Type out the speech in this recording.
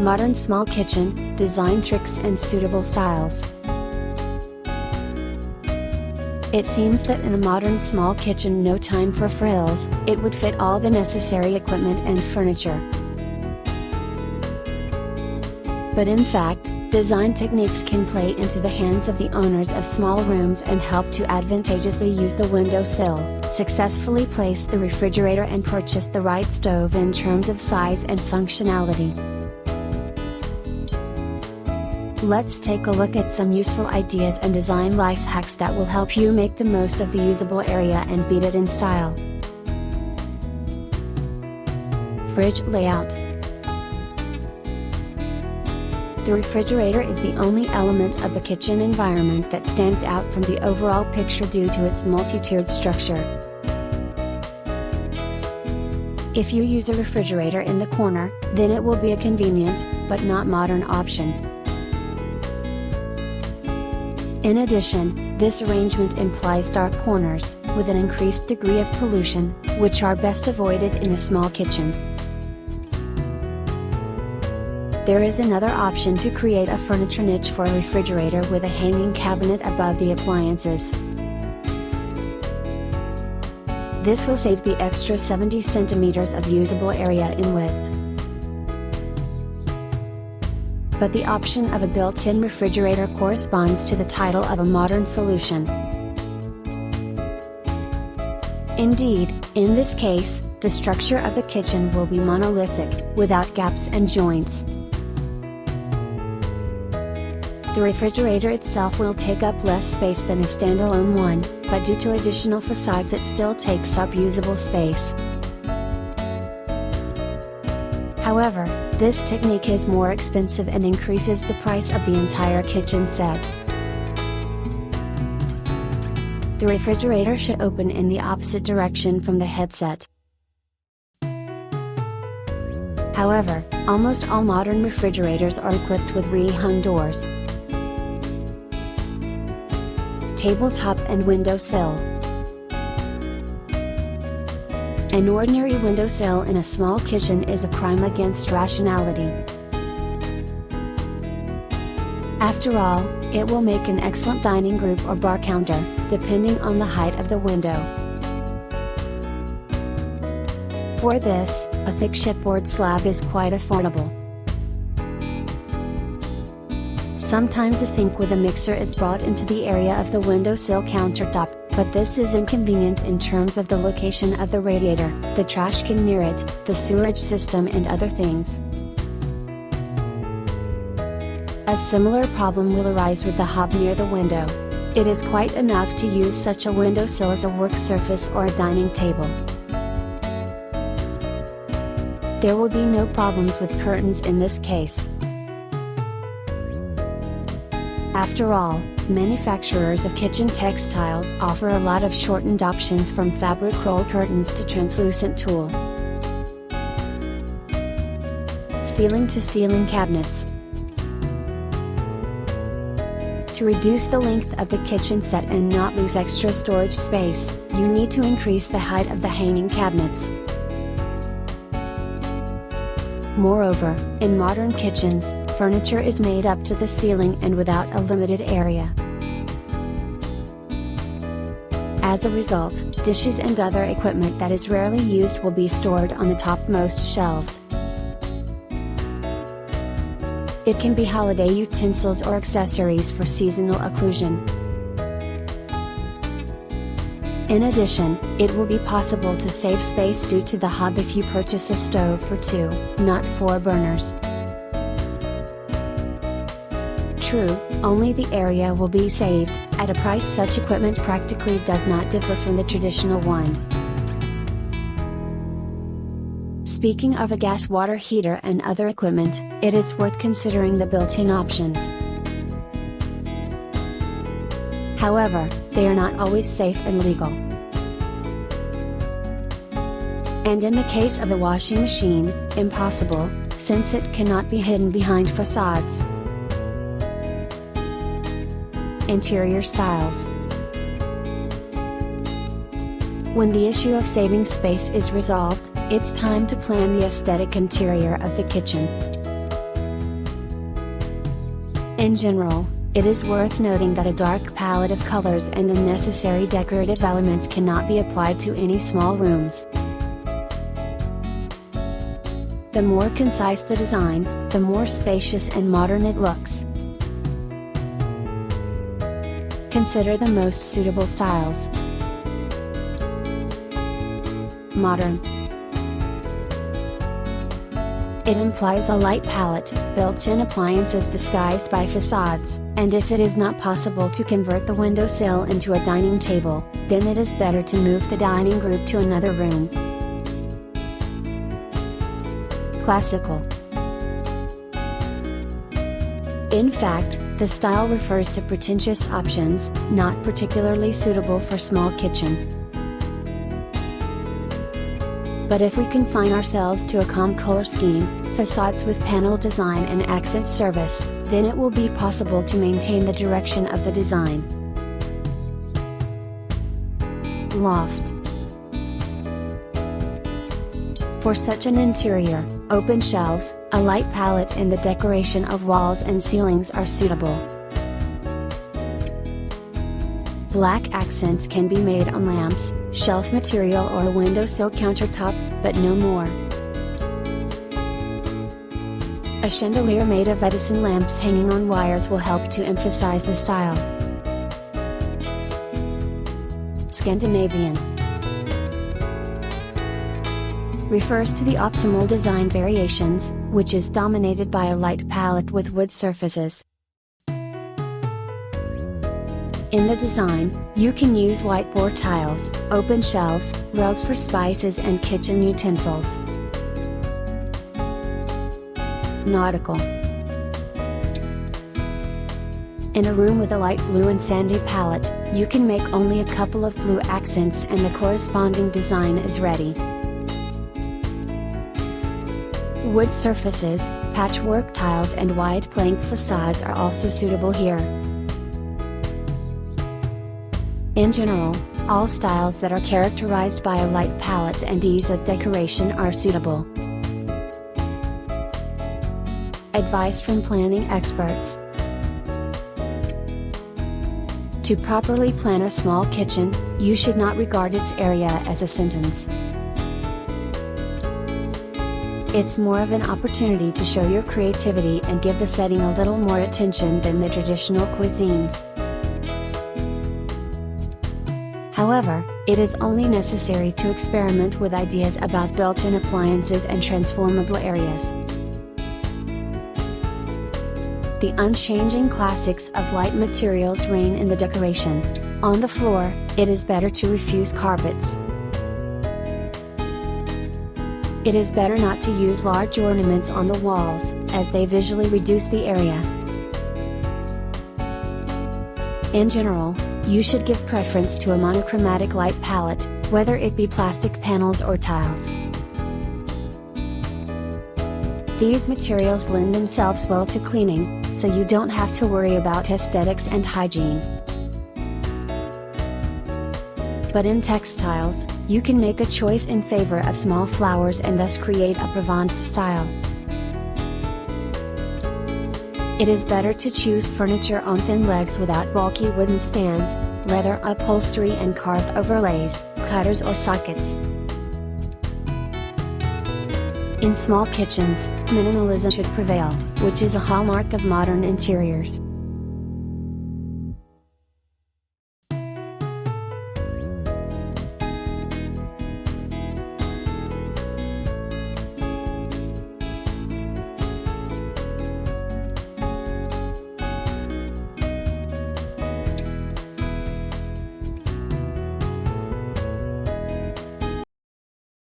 Modern small kitchen, design tricks and suitable styles. It seems that in a modern small kitchen, no time for frills, it would fit all the necessary equipment and furniture. But in fact, design techniques can play into the hands of the owners of small rooms and help to advantageously use the window sill, successfully place the refrigerator and purchase the right stove in terms of size and functionality. Let's take a look at some useful ideas and design life hacks that will help you make the most of the usable area and beat it in style. Fridge layout. The refrigerator is the only element of the kitchen environment that stands out from the overall picture due to its multi-tiered structure. If you use a refrigerator in the corner, then it will be a convenient, but not modern option. In addition, this arrangement implies dark corners, with an increased degree of pollution, which are best avoided in a small kitchen. There is another option to create a furniture niche for a refrigerator with a hanging cabinet above the appliances. This will save the extra 70 centimeters of usable area in width. But the option of a built-in refrigerator corresponds to the title of a modern solution. Indeed, in this case, the structure of the kitchen will be monolithic, without gaps and joints. The refrigerator itself will take up less space than a standalone one, but due to additional facades it still takes up usable space. However, this technique is more expensive and increases the price of the entire kitchen set. The refrigerator should open in the opposite direction from the headset. However, almost all modern refrigerators are equipped with re-hung doors. Tabletop and windowsill. An ordinary windowsill in a small kitchen is a crime against rationality. After all, it will make an excellent dining group or bar counter, depending on the height of the window. For this, a thick chipboard slab is quite affordable. Sometimes a sink with a mixer is brought into the area of the windowsill countertop, but this is inconvenient in terms of the location of the radiator, the trash can near it, the sewerage system and other things. A similar problem will arise with the hob near the window. It is quite enough to use such a windowsill as a work surface or a dining table. There will be no problems with curtains in this case. After all, manufacturers of kitchen textiles offer a lot of shortened options from fabric roll curtains to translucent tulle. Ceiling-to-ceiling cabinets. To reduce the length of the kitchen set and not lose extra storage space, you need to increase the height of the hanging cabinets. Moreover, in modern kitchens, furniture is made up to the ceiling and without a limited area. As a result, dishes and other equipment that is rarely used will be stored on the topmost shelves. It can be holiday utensils or accessories for seasonal occlusion. In addition, it will be possible to save space due to the hob if you purchase a stove for 2, not 4 burners. True, only the area will be saved, at a price such equipment practically does not differ from the traditional one. Speaking of a gas water heater and other equipment, it is worth considering the built-in options. However, they are not always safe and legal. And in the case of a washing machine, impossible, since it cannot be hidden behind facades. Interior styles. When the issue of saving space is resolved, it's time to plan the aesthetic interior of the kitchen. In general, it is worth noting that a dark palette of colors and unnecessary decorative elements cannot be applied to any small rooms. The more concise the design, the more spacious and modern it looks. Consider the most suitable styles. Modern. It implies a light palette, built-in appliances disguised by facades, and if it is not possible to convert the windowsill into a dining table, then it is better to move the dining group to another room. Classical. In fact, the style refers to pretentious options, not particularly suitable for small kitchen. But if we confine ourselves to a calm color scheme, facades with panel design and accent service, then it will be possible to maintain the direction of the design. Loft. For such an interior, open shelves, a light palette and the decoration of walls and ceilings are suitable. Black accents can be made on lamps, shelf material or a windowsill countertop, but no more. A chandelier made of Edison lamps hanging on wires will help to emphasize the style. Scandinavian refers to the optimal design variations, which is dominated by a light palette with wood surfaces. In the design, you can use whiteboard tiles, open shelves, rails for spices and kitchen utensils. Nautical. In a room with a light blue and sandy palette, you can make only a couple of blue accents and the corresponding design is ready. Wood surfaces, patchwork tiles and wide plank facades are also suitable here. In general, all styles that are characterized by a light palette and ease of decoration are suitable. Advice from planning experts. To properly plan a small kitchen, you should not regard its area as a sentence. It's more of an opportunity to show your creativity and give the setting a little more attention than the traditional cuisines. However, it is only necessary to experiment with ideas about built-in appliances and transformable areas. The unchanging classics of light materials reign in the decoration. On the floor, it is better to refuse carpets. It is better not to use large ornaments on the walls, as they visually reduce the area. In general, you should give preference to a monochromatic light palette, whether it be plastic panels or tiles. These materials lend themselves well to cleaning, so you don't have to worry about aesthetics and hygiene. But in textiles, you can make a choice in favor of small flowers and thus create a Provence style. It is better to choose furniture on thin legs without bulky wooden stands, leather upholstery and carved overlays, cutters or sockets. In small kitchens, minimalism should prevail, which is a hallmark of modern interiors.